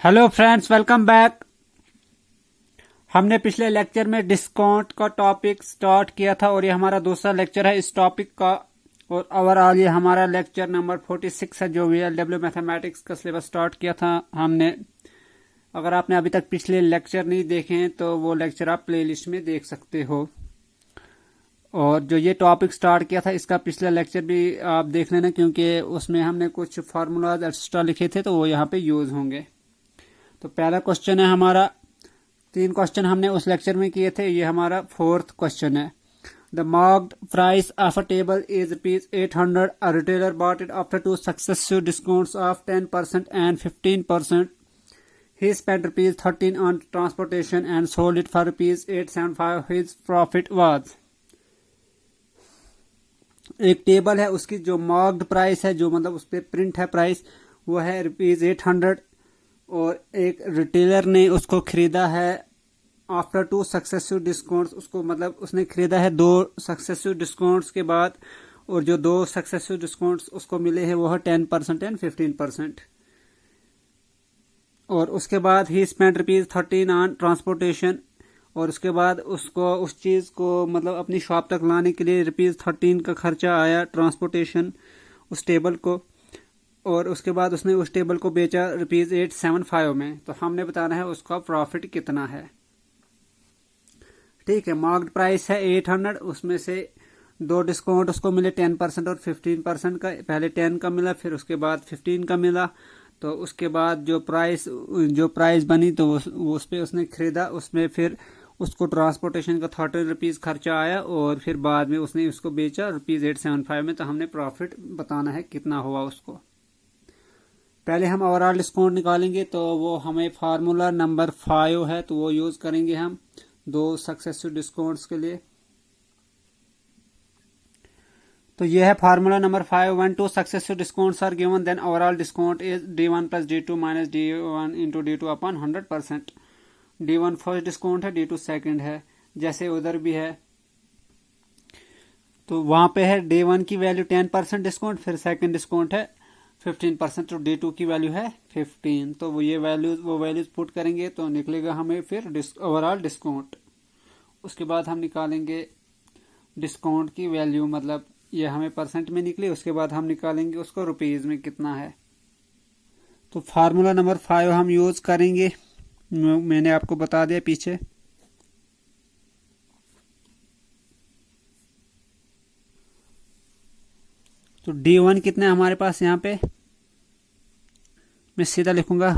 Hello friends, welcome back. हमने पिछले lecture में डिस्काउंट का टॉपिक स्टार्ट किया था और ये हमारा दूसरा लेक्चर है इस टॉपिक का। और ओवरऑल ये हमारा लेक्चर नंबर 46 है जो VLW मैथमेटिक्स का सिलेबस स्टार्ट किया था हमने। अगर आपने अभी तक पिछले लेक्चर नहीं देखे हैं तो वो लेक्चर आप प्लेलिस्ट में देख सकते हो। और जो ये टॉपिक स्टार्ट किया था इसका पिछला लेक्चर भी आप देख लेना, क्योंकि उसमें हमने कुछ फार्मूलाज एक्स्ट्रा लिखे थे तो वो यहाँ पे यूज होंगे। तो पहला क्वेश्चन है हमारा, 3 क्वेश्चन हमने उस लेक्चर में किए थे, ये हमारा 4th क्वेश्चन है। The marked price of a table is ₹800. A retailer bought it after 2 successive discounts of 10% and 15%. He spent ₹13 on transportation and sold it for ₹875. His profit was। एक table है, उसकी जो मार्क्ड प्राइस है, जो मतलब उस पर प्रिंट है प्राइस, वो है ₹800 और एक रिटेलर ने उसको खरीदा है आफ्टर 2 सक्सेसिव डिस्काउंट्स। उसको मतलब उसने खरीदा है 2 सक्सेसिव डिस्काउंट्स के बाद, और जो 2 सक्सेसिव डिस्काउंट्स उसको मिले हैं वो है 10% एंड 15%। और उसके बाद ही स्पेंड ₹13 ऑन ट्रांसपोर्टेशन, और उसके बाद उसको उस चीज़ को मतलब अपनी शॉप तक लाने के लिए ₹13 का खर्चा आया ट्रांसपोर्टेशन उस टेबल को। और उसके बाद उसने उस टेबल को बेचा ₹875 में। तो हमने बताना है उसका प्रॉफिट कितना है। ठीक है, मार्क्ड प्राइस है 800, उसमें से 2 डिस्काउंट उसको मिले 10% और 15% का। पहले 10 का मिला, फिर उसके बाद 15 का मिला। तो उसके बाद जो प्राइस बनी तो उस पर उसने खरीदा, उसमें फिर उसको ट्रांसपोर्टेशन का ₹13 खर्चा आया, और फिर बाद में उसने उसको बेचा ₹875 में। तो हमने प्रॉफिट बताना है कितना हुआ उसको। पहले हम ओवरऑल डिस्काउंट निकालेंगे, तो वो हमें फार्मूला नंबर 5 है तो वो यूज करेंगे हम 2 सक्सेसिव डिस्काउंट्स के लिए। तो ये है formula number 5। When 2 successive discounts are given, then overall discount is D1 plus D2 minus D1 into D2 upon 100%। D1 first discount है, D2 सेकंड है, जैसे उधर भी है। तो वहां पे है D1 की वैल्यू 10% डिस्काउंट, फिर सेकंड डिस्काउंट है 15%, तो D2 की वैल्यू है 15। तो वो वैल्यूज पुट करेंगे तो निकलेगा हमें फिर ओवरऑल डिस्काउंट। उसके बाद हम निकालेंगे डिस्काउंट की वैल्यू, मतलब ये हमें परसेंट में निकली। उसके बाद हम निकालेंगे उसको रुपीज में कितना है। तो फार्मूला नंबर 5 हम यूज करेंगे, मैंने आपको बता दिया पीछे। तो D1 कितना है हमारे पास, यहाँ पे मैं सीधा लिखूंगा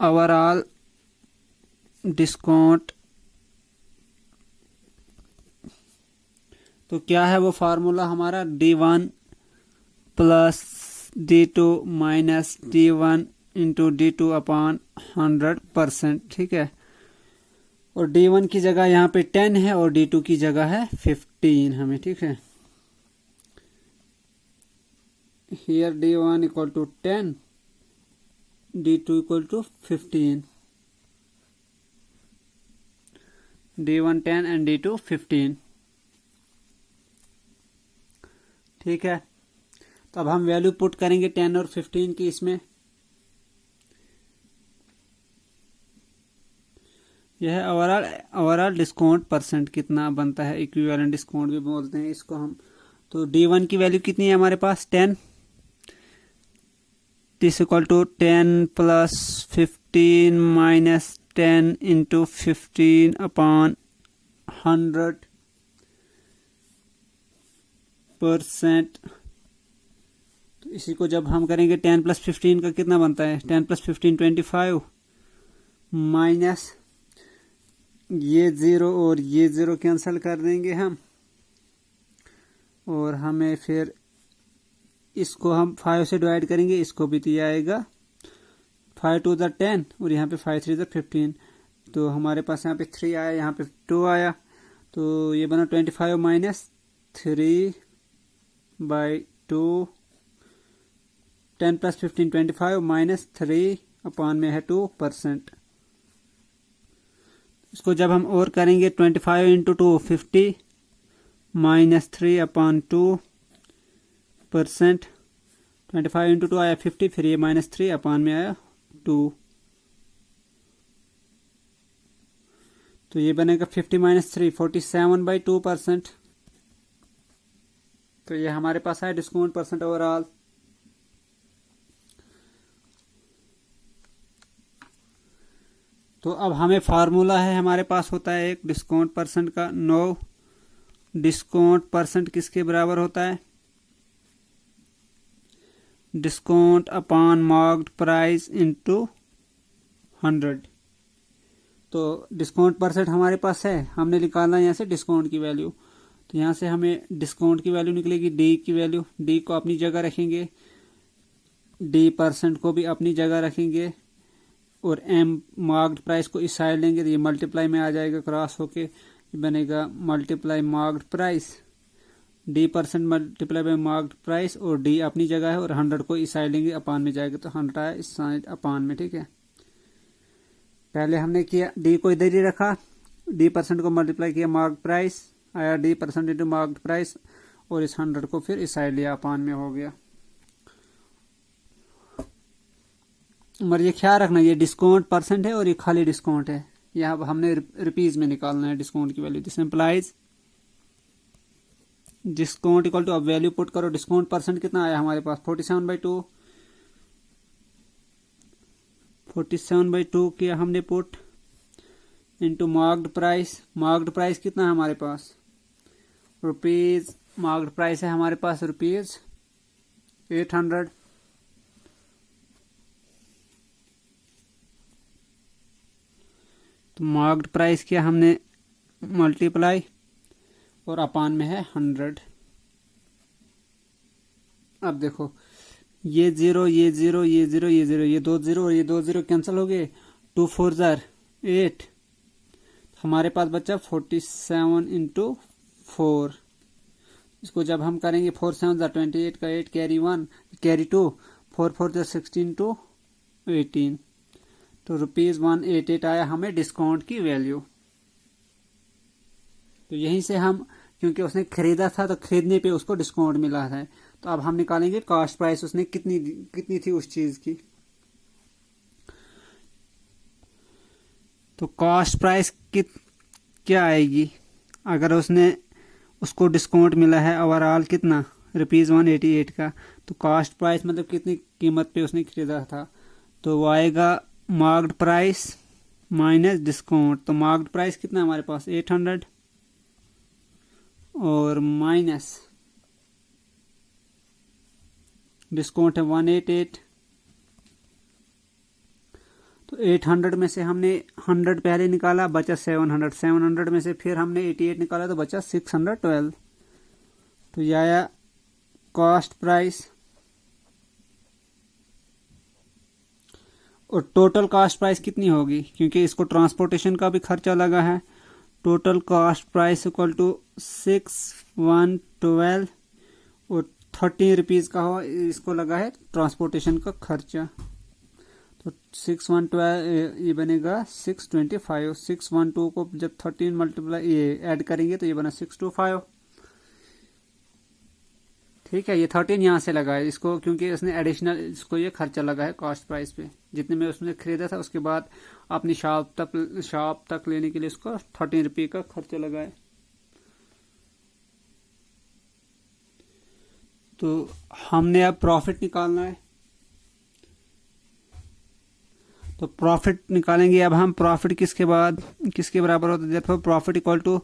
ओवरऑल डिस्काउंट। तो क्या है वो फार्मूला हमारा, D1 plus D2 minus D1 into D2 upon 100%। ठीक है, और D1 की जगह यहाँ पे 10 है और D2 की जगह है 15 हमें। ठीक है, here D1 equal to 10, D2 equal to 15, D1 10 and D2 15। ठीक है, तो अब हम वैल्यू पुट करेंगे 10 और 15 की इसमें। यह है ओवरऑल डिस्काउंट परसेंट कितना बनता है, इक्विवेलेंट डिस्काउंट भी बोलते हैं इसको हम। तो D1 की वैल्यू कितनी है हमारे पास, 10। This equal to 10 plus 15 minus 10 into 15 upon 100%। तो इसी को जब हम करेंगे 10 प्लस 15 का कितना बनता है, 10 प्लस 15 25, माइनस ये 0 और ये 0 कैंसिल कर देंगे हम, और हमें फिर इसको हम 5 से डिवाइड करेंगे, इसको भी दिया आएगा 5 2 10 और यहाँ पे 5 3 15। तो हमारे पास यहाँ पे 3 आया, यहाँ पे 2 आया, तो ये बना 25 माइनस 3/2। 10 प्लस 15 25 माइनस 3 अपॉन में है 2%। इसको जब हम और करेंगे 25 इंटू 2 50 माइनस 3 अपॉन 2%। 25 इंटू 2 आया 50, फिर ये माइनस 3 अपॉन में आया 2। तो ये बनेगा 50 - 3 47/2%। तो ये हमारे पास है डिस्काउंट परसेंट ओवरऑल। तो अब हमें फार्मूला है, हमारे पास होता है एक डिस्काउंट परसेंट का। नो डिस्काउंट परसेंट किसके बराबर होता है? Discount upon marked price into 100। तो डिस्काउंट परसेंट हमारे पास है, हमने निकालना है यहाँ से डिस्काउंट की वैल्यू। तो यहाँ से हमें डिस्काउंट की वैल्यू निकलेगी, डी की वैल्यू। डी को अपनी जगह रखेंगे, डी परसेंट को भी अपनी जगह रखेंगे, और एम मार्क्ड प्राइस को इस साइड लेंगे तो ये मल्टीप्लाई में आ जाएगा, क्रॉस होके बनेगा multiply marked price. D percent multiply by marked price, और डी अपनी जगह है, और 100 को इस साइड लेंगे, अपान में जाएगा तो 100 आया इस साइड अपान में। ठीक है, पहले हमने किया डी को इधर ही रखा, डी परसेंट को मल्टीप्लाई किया मार्क्ड प्राइस, आया D percent into marked price, और इस 100 को फिर इस साइड लिया, अपान में हो गया। मगर ये ख्याल रखना, ये डिस्काउंट परसेंट है और ये खाली डिस्काउंट है। यहाँ हमने रुपीज में निकालना है डिस्काउंट की value. This implies discount equal to, अब वैल्यू पुट करो, डिस्काउंट परसेंट कितना आया हमारे पास 47/2। 47/2 किया हमने put, into marked price. Marked price कितना है हमारे पास? रुपीज। मार्क्ड प्राइस है हमारे पास रुपीज 800। तो मार्क्ड प्राइस किया हमने मल्टीप्लाई, और अपान में है 100। अब देखो, ये 0, ये 0, ये 0, ये 0, ये 2 0 और ये 2 0 कैंसिल हो गए। 2 4 जार 8, हमारे पास बचा 47 इंटू 4। इसको जब हम करेंगे 4 7 जार 28 का 8 कैरी 1 कैरी 2, 4 4 जार 16 टू 18। तो ₹188 आया हमें डिस्काउंट की वैल्यू। तो यहीं से हम, क्योंकि उसने खरीदा था तो खरीदने पे उसको डिस्काउंट मिला है, तो अब हम निकालेंगे कॉस्ट प्राइस उसने कितनी थी उस चीज की। तो कॉस्ट प्राइस क्या आएगी अगर उसको डिस्काउंट मिला है ओवरऑल कितना, ₹188 का। तो कॉस्ट प्राइस मतलब कितनी कीमत पे उसने खरीदा था, तो वो आएगा मार्क्ड प्राइस माइनस डिस्काउंट। तो मार्क्ड प्राइस कितना हमारे पास 800, और माइनस डिस्काउंट है 188। तो 800 में से हमने 100 पहले निकाला, बचा 700। 700 में से फिर हमने 88 निकाला तो बचा 612। तो यह आया कॉस्ट प्राइस। और टोटल कॉस्ट प्राइस कितनी होगी, क्योंकि इसको ट्रांसपोर्टेशन का भी खर्चा लगा है। Total cost price equal to 6112, और 13 रुपीज का हो इसको लगा है ट्रांसपोर्टेशन का खर्चा। तो 6112 ये बनेगा 625। 612 को जब 13 मल्टीप्लाई ये ऐड करेंगे तो ये बना 625। ठीक है, ये 13 यहाँ से लगा है इसको, क्योंकि उसने एडिशनल इसको ये खर्चा लगा है कॉस्ट प्राइस पे। जितने में उसने खरीदा था उसके बाद अपनी शॉप तक लेने के लिए उसको 13 रुपये का खर्चा लगा है। तो हमने अब प्रॉफिट निकालना है, तो प्रॉफिट निकालेंगे अब हम। प्रॉफिट किसके बराबर होता है? देखो, profit equal to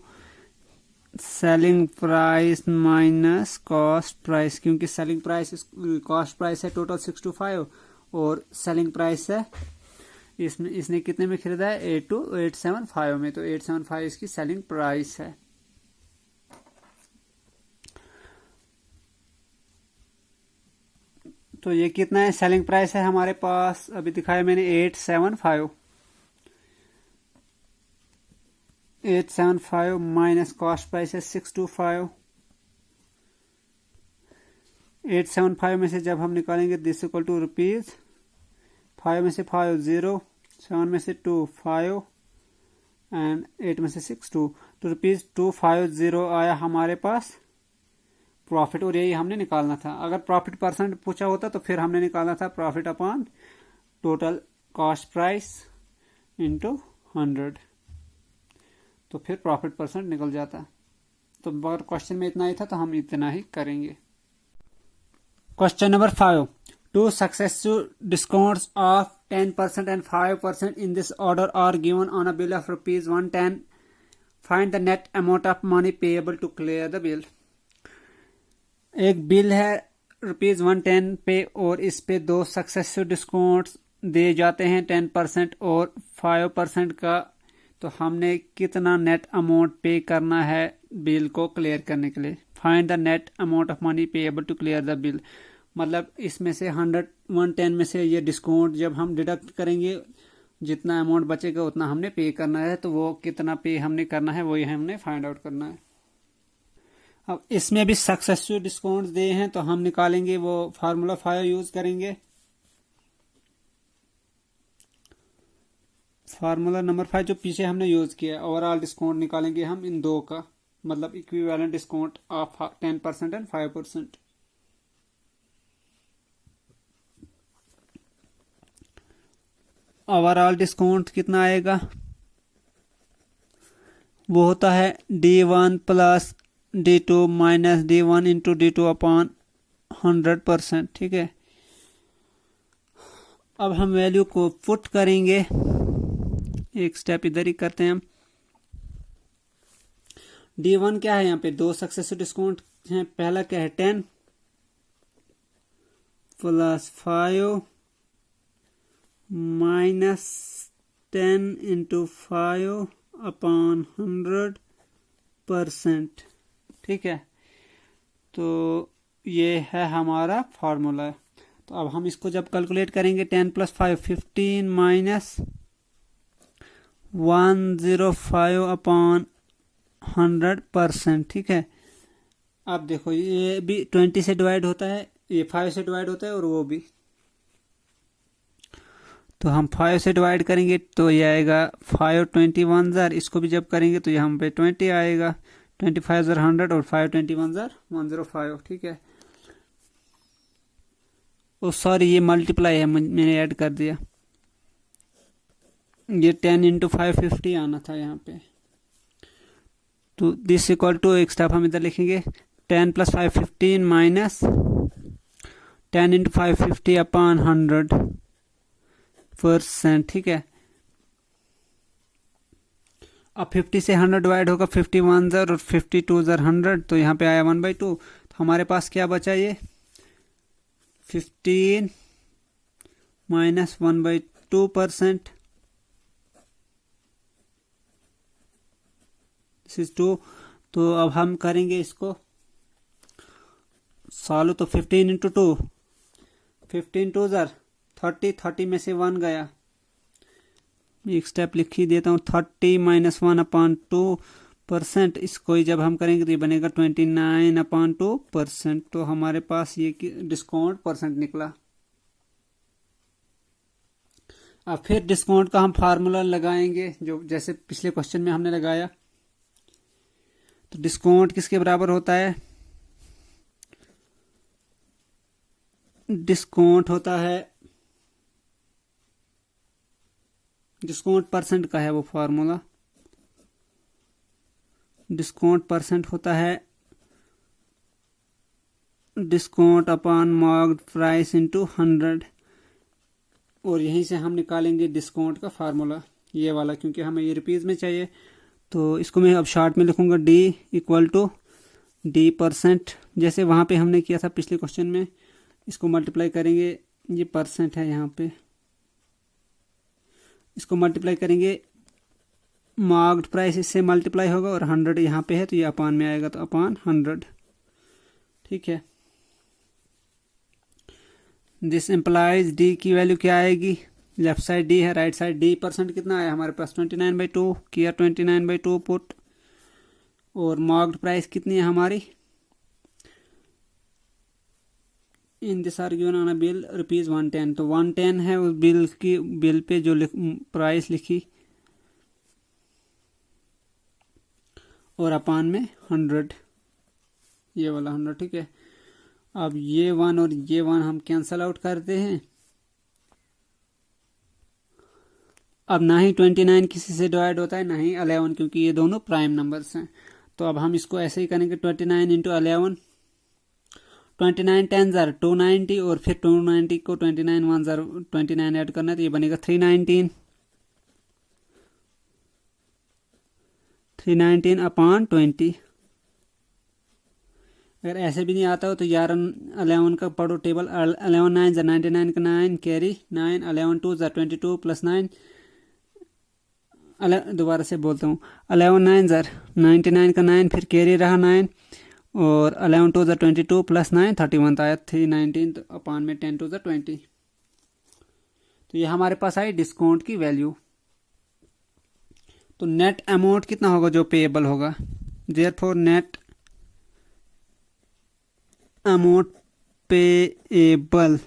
selling price minus cost price, क्योंकि सेलिंग प्राइस कॉस्ट प्राइस है टोटल 625 और सेलिंग प्राइस है इसने कितने में खरीदा है 875 में। तो 875 इसकी सेलिंग प्राइस है। तो ये कितना है सेलिंग प्राइस है हमारे पास, अभी दिखाया मैंने 875 माइनस कॉस्ट प्राइस है 625। 875 में से जब हम निकालेंगे दिस इक्वल टू रुपीज, 5 में से 5 0, 7 में से 2 5 एंड 8 में से 6 2। तो ₹250 आया हमारे पास प्रॉफिट, और यही हमने निकालना था। अगर प्रॉफिट परसेंट पूछा होता तो फिर हमने निकालना था profit upon total cost price into 100। तो फिर प्रॉफिट परसेंट निकल जाता। तो अगर क्वेश्चन में इतना ही था तो हम इतना ही करेंगे। Question number 5, two successive discounts of 10% and 5% in this order are given on a bill of rupees 110. Find the net amount of money payable to clear the bill. एक बिल है ₹110 पे और इस पे दो सक्सेसिव डिस्काउंट्स दिए जाते हैं 10% और 5% का। तो हमने कितना नेट अमाउंट पे करना है बिल को क्लियर करने के लिए। Find the net amount of money payable to clear the bill. मतलब इसमें से 110 में से ये डिस्काउंट जब हम डिडक्ट करेंगे, जितना अमाउंट बचेगा उतना हमने पे करना है। तो वो कितना पे हमने करना है वही हमने फाइंड आउट करना है। अब इसमें भी सक्सेसिव डिस्काउंट दिए हैं तो हम निकालेंगे, वो फार्मूला 5 यूज करेंगे। फार्मूला नंबर 5 जो पीछे हमने यूज किया, ओवरऑल डिस्काउंट निकालेंगे हम इन दो का, मतलब equivalent discount of 10% and 5%। Overall discount कितना आएगा, वो होता है D1 plus D2 minus D1 into D2 upon 100%। ठीक है, अब हम वैल्यू को पुट करेंगे। एक स्टेप इधर ही करते हैं हम। D1 क्या है, यहाँ पे दो सक्सेसिव डिस्काउंट हैं। पहला क्या है 10 प्लस 5 माइनस 10 इंटू 5 अपॉन 100%। ठीक है, तो ये है हमारा फॉर्मूला। तो अब हम इसको जब कैलकुलेट करेंगे 10 प्लस 5 15 माइनस 105 अपॉन 100%। ठीक है, अब देखो ये भी 20 से डिवाइड होता है, ये 5 से डिवाइड होता है और वो भी। तो हम 5 से डिवाइड करेंगे तो ये आएगा 5 21 जार। इसको भी जब करेंगे तो ये हम पे 20 आएगा। 25 जार 100 और 5 21 जार 105। ठीक है, ओ सॉरी ये मल्टीप्लाई है, मैंने ऐड कर दिया। ये 10 इंटू 550 आना था यहाँ पे। तो दिस इक्वल टू, एक स्टेप हम इधर लिखेंगे 10 प्लस 5 15 माइनस 10 इंटू 550 अपॉन 100%। ठीक है, अब 50 से 100 डिवाइड होगा, 51 जार और 52 जार 100। तो यहाँ पे आया 1/2। तो हमारे पास क्या बचा, ये 15 माइनस 1/2%। This is 2। तो अब हम करेंगे इसको सॉल्व। तो 15 इंटू 2, 15 2 जार 30, 30 में से 1 गया। एक स्टेप लिख ही देता हूँ, 30 माइनस 1 अपॉन 2%। इसको ही जब हम करेंगे तो ये बनेगा 29 अपॉन 2%। तो हमारे पास ये डिस्काउंट परसेंट निकला। अब फिर डिस्काउंट का हम फार्मूला लगाएंगे जो जैसे पिछले क्वेश्चन में हमने लगाया। तो डिस्काउंट किसके बराबर होता है, डिस्काउंट होता है, डिस्काउंट परसेंट का है वो फार्मूला। डिस्काउंट परसेंट होता है discount upon marked price into 100। और यहीं से हम निकालेंगे डिस्काउंट का फार्मूला, ये वाला, क्योंकि हमें ये रुपीज में चाहिए। तो इसको मैं अब शॉर्ट में लिखूंगा D इक्वल टू D%। जैसे वहां पे हमने किया था पिछले क्वेश्चन में, इसको मल्टीप्लाई करेंगे, ये परसेंट है यहाँ पे, इसको मल्टीप्लाई करेंगे, मार्क्ड प्राइस इससे मल्टीप्लाई होगा और 100 यहाँ पे है तो ये अपान में आएगा, तो अपान 100। ठीक है, दिस एम्प्लाइज D की वैल्यू क्या आएगी, लेफ्ट साइड D है, राइट साइड D%। कितना आया हमारे पास 29/2 किया, 29/2 पुट। और मार्क्ड प्राइस कितनी है हमारी, in this are given on a bill ₹110। तो 110 है उस बिल की, बिल पे जो प्राइस लिखी, और अपान में 100, ये वाला 100। ठीक है, अब ये 1 और ये 1 हम कैंसल आउट करते हैं। अब ना ही 29 किसी से डिवाइड होता है ना ही 11, क्योंकि ये दोनों प्राइम नंबर्स हैं। तो अब हम इसको ऐसे ही करेंगे 29 इंटू 11, 29 10 ज़ार 290 और फिर 290 को 29 1 ज़ार 29 ऐड करना है तो ये बनेगा 319, 319 अपॉन 20। अगर ऐसे भी नहीं आता हो तो 11 का पढ़ो टेबल, 11 9 ज़ार 99 का 9 कैरी 9, 11 2 ज़ार 22 प्लस 9, दोबारा से बोलता हूँ, 11 9 ज़ार 99 का 9 फिर कैरी रहा 9 और 11 2 ज़ार 22 प्लस 9 31 आया 319 तो अपान में 10 2 ज़ार 20। तो ये हमारे पास आई डिस्काउंट की वैल्यू। तो नेट अमाउंट कितना होगा जो पेएबल होगा, देयरफॉर नेट अमाउंट पेएबल,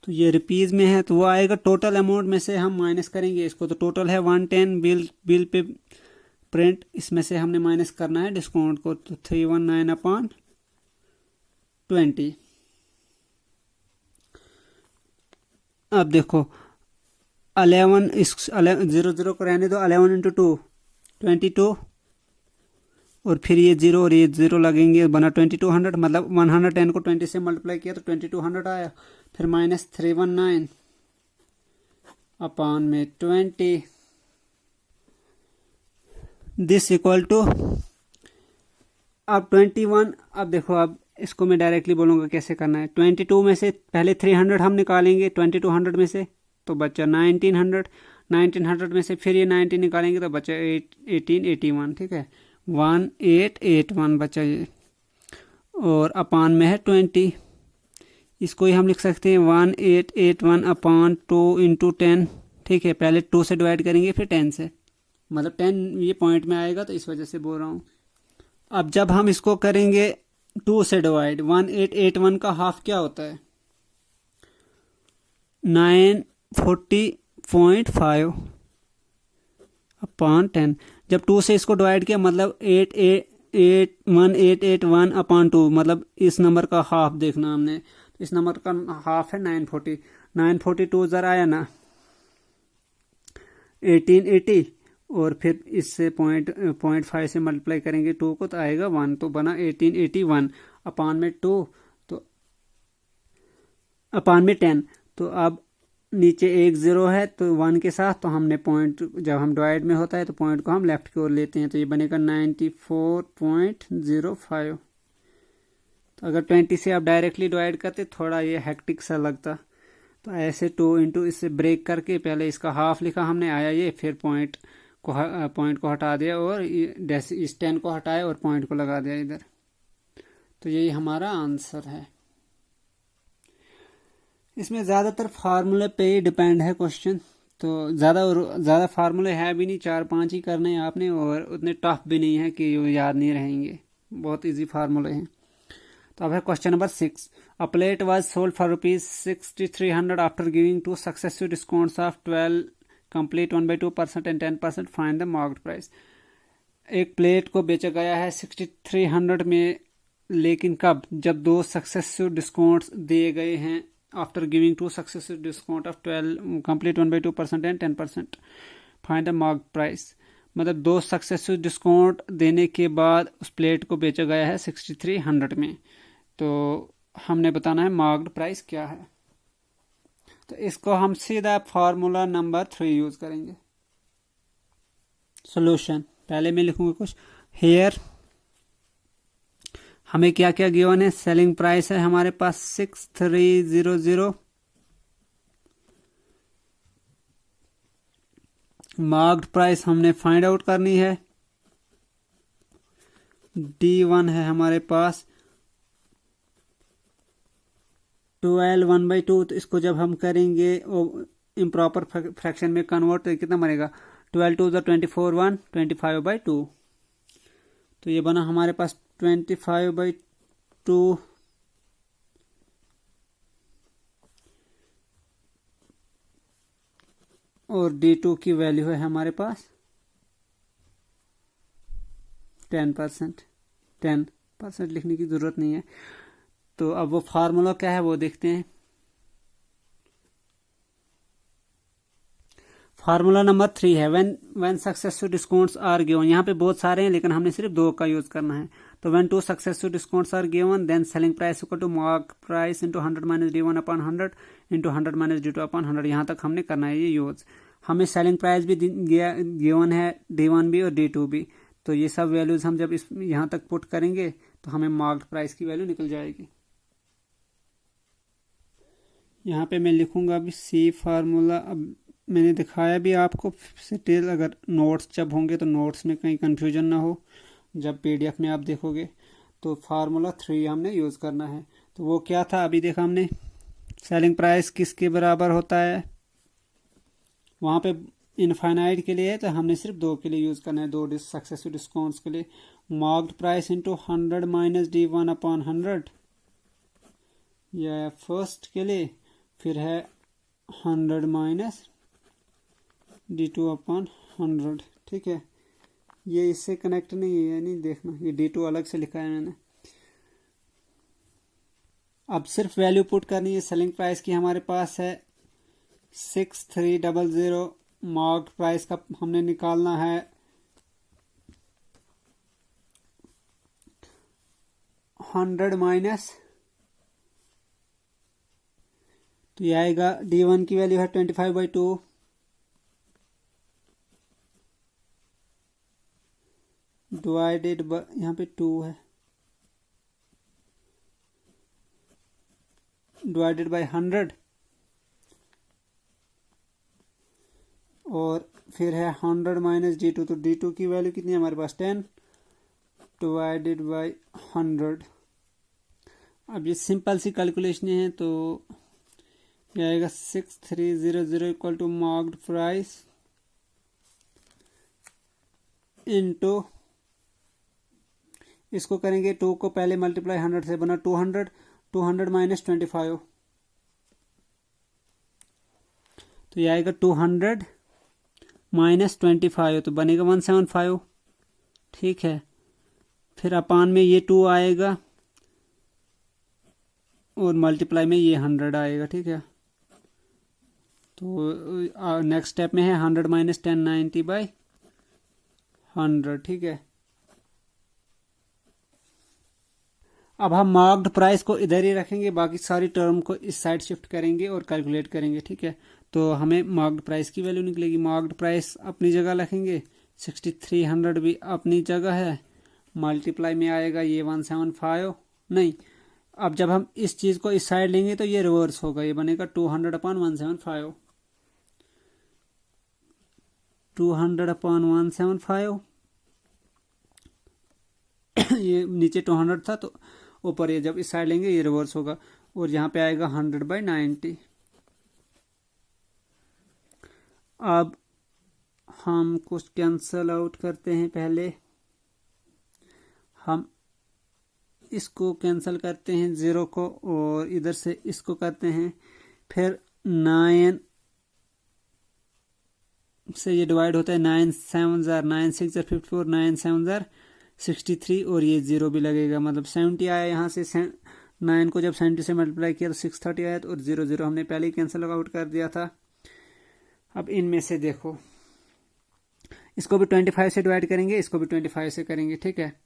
तो ये रुपीज में है तो वो आएगा टोटल अमाउंट में से हम माइनस करेंगे इसको। तो टोटल है 110 बिल पे प्रिंट, इसमें से हमने माइनस करना है डिस्काउंट को, तो 319 अपॉन 20। अब देखो 11 इस 0 को रहने दो, 11 इंटू 2 22 और फिर ये 0 और ये 0 लगेंगे, बना 2200, मतलब 110 को 20 से मल्टीप्लाई किया तो 2200 आया, फिर माइनस 319 अपॉन में 20 दिस इक्वल टू, अब 21। अब देखो अब इसको मैं डायरेक्टली बोलूँगा कैसे करना है। 22 में से पहले 300 हम निकालेंगे 2200 में से तो बच्चा 1900 में से फिर ये 90 निकालेंगे तो बच्चा 1881, ठीक है 1881 बच्चा ये, और अपान में है 20, इसको ही हम लिख सकते हैं 1881 अपॉन 2 इंटू 10, ठीक है पहले 2 से डिवाइड करेंगे फिर 10 से, मतलब 10 ये पॉइंट में आएगा तो इस वजह से बोल रहा हूँ। अब जब हम इसको करेंगे 2 से डिवाइड, 1881 का हाफ क्या होता है 940.5 अपॉन 10, जब 2 से इसको डिवाइड किया मतलब 1881 अपॉन 2, मतलब इस नंबर का हाफ देखना हमने, इस नंबर का हाफ है 940, 942 ज़रा आया ना 1880 और फिर इससे 0.5 से मल्टीप्लाई करेंगे 2 को तो आएगा 1, तो बना 1881 अपान में 2 तो अपान में 10। तो अब नीचे एक 0 है तो 1 के साथ, तो हमने पॉइंट जब हम डिवाइड में होता है तो पॉइंट को हम लेफ्ट की ओर लेते हैं, तो ये बनेगा 94.05। तो अगर 20 से आप डायरेक्टली डिवाइड करते थोड़ा ये हेक्टिक सा लगता, तो ऐसे 2 इंटू इससे ब्रेक करके पहले इसका हाफ लिखा हमने, आया ये, फिर पॉइंट को हटा दिया और इस 10 को हटाया और पॉइंट को लगा दिया इधर, तो यही हमारा आंसर है। इसमें ज़्यादातर फार्मूले पे ही डिपेंड है क्वेश्चन, तो ज़्यादा फार्मूले है भी नहीं, 4-5 ही करने हैं आपने और उतने टफ भी नहीं है कि वो याद नहीं रहेंगे, बहुत इजी फार्मूले हैं। तो अब है question number 6। A plate was sold for ₹6300 after giving 2 successive discounts of 12 complete 1/2% and 10%, find the marked price. एक प्लेट को बेचा गया है 6300 में, लेकिन कब, जब 2 सक्सेसिव डिस्काउंट्स दिए गए हैं after giving 2 successive discount of 12 complete 1/2% and 10%, find the marked price. मतलब 2 सक्सेसिव डिस्काउंट देने के बाद उस प्लेट को बेचा गया है 6300 में, तो हमने बताना है मार्क्ड प्राइस क्या है। तो इसको हम सीधा फार्मूला नंबर 3 यूज करेंगे। सॉल्यूशन पहले मैं लिखूंगा कुछ, हेयर हमें क्या क्या गिवन है, सेलिंग प्राइस है हमारे पास 6300, मार्क्ड प्राइस हमने फाइंड आउट करनी है, D1 है हमारे पास 12 1/2, तो इसको जब हम करेंगे इम्प्रॉपर फ्रैक्शन में कन्वर्ट तो कितना बनेगा 12 2 24 1 25/2, तो ये बना हमारे पास 25/2 और D2 की वैल्यू है हमारे पास 10%, 10% लिखने की जरूरत नहीं है। तो अब वो फार्मूला क्या है वो देखते हैं। फार्मूला नंबर 3 है when successive discounts are given. यहाँ पे बहुत सारे हैं लेकिन हमने सिर्फ 2 का यूज करना है। तो when 2 successive discounts are given then selling price equal to mark price into 100 minus D1 upon 100 into 100 minus D2 upon 100। यहाँ तक हमने करना है ये यूज। हमें सेलिंग प्राइस भी गिवन है, D1 भी और D2 भी। तो ये सब वैल्यूज हम जब इस यहाँ तक पुट करेंगे तो हमें मार्क्ड प्राइस की वैल्यू निकल जाएगी। यहाँ पे मैं लिखूंगा अभी सी फार्मूला। अब मैंने दिखाया भी आपको डिटेल, अगर नोट्स जब होंगे तो नोट्स में कहीं कंफ्यूजन ना हो, जब PDF में आप देखोगे। तो फार्मूला 3 हमने यूज़ करना है। तो वो क्या था अभी देखा हमने, सेलिंग प्राइस किसके बराबर होता है, वहाँ पे इनफाइनाइट के लिए है तो हमने सिर्फ 2 के लिए यूज़ करना है, 2 सक्सेसिव डिस्काउंट्स के लिए। Marked price into 100 minus D1 upon 100 यह फर्स्ट के लिए, फिर है 100 माइनस D2 अपॉन 100। ठीक है, ये इससे कनेक्ट नहीं है, नहीं देखना, ये D2 अलग से लिखा है मैंने। अब सिर्फ वैल्यू पुट करनी है। सेलिंग प्राइस की हमारे पास है 6300। मार्क्ड प्राइस का हमने निकालना है 100 माइनस, तो ये आएगा D1 की वैल्यू है 25/2 डिवाइडेड बाय, यहाँ पे 2 है, डिवाइडेड बाय 100 और फिर है 100 माइनस D2। तो D2 की वैल्यू कितनी है हमारे पास 10 डिवाइडेड बाय 100। अब ये सिंपल सी कैलकुलेशन है, तो ये आएगा 6300 equal to marked price into, इसको करेंगे 2 को पहले मल्टीप्लाई 100 से, बना 200 माइनस 25, तो ये आएगा 200 माइनस 25, तो बनेगा 175। ठीक है, फिर अपान में ये 2 आएगा और मल्टीप्लाई में ये 100 आएगा। ठीक है, तो नेक्स्ट स्टेप में है 100 माइनस 10 90/100। ठीक है, अब हम मार्क्ड प्राइस को इधर ही रखेंगे, बाकी सारी टर्म को इस साइड शिफ्ट करेंगे और कैलकुलेट करेंगे। ठीक है, तो हमें मार्क्ड प्राइस की वैल्यू निकलेगी। मार्क्ड प्राइस अपनी जगह रखेंगे, 6300 भी अपनी जगह है, मल्टीप्लाई में आएगा ये 175। नहीं, अब जब हम इस चीज को इस साइड लेंगे तो ये रिवर्स होगा, ये बनेगा 200 अपॉन 175, 200 अपॉन 175। ये नीचे 200 था तो ऊपर ये जब इस साइड लेंगे ये रिवर्स होगा, और यहाँ पे आएगा 100/90। अब हम कुछ कैंसल आउट करते हैं। पहले हम इसको कैंसल करते हैं 0 को, और इधर से इसको करते हैं, फिर 9 से ये डिवाइड होता है, 9 7 9 6 54, 9 7 63, और ये 0 भी लगेगा, मतलब 70 आया। यहाँ से 9 को जब 70 से मल्टीप्लाई किया तो 630 आया, और 0 हमने पहले ही कैंसिल आउट कर दिया था। अब इनमें से देखो, इसको भी 25 से डिवाइड करेंगे, इसको भी 25 से करेंगे। ठीक है,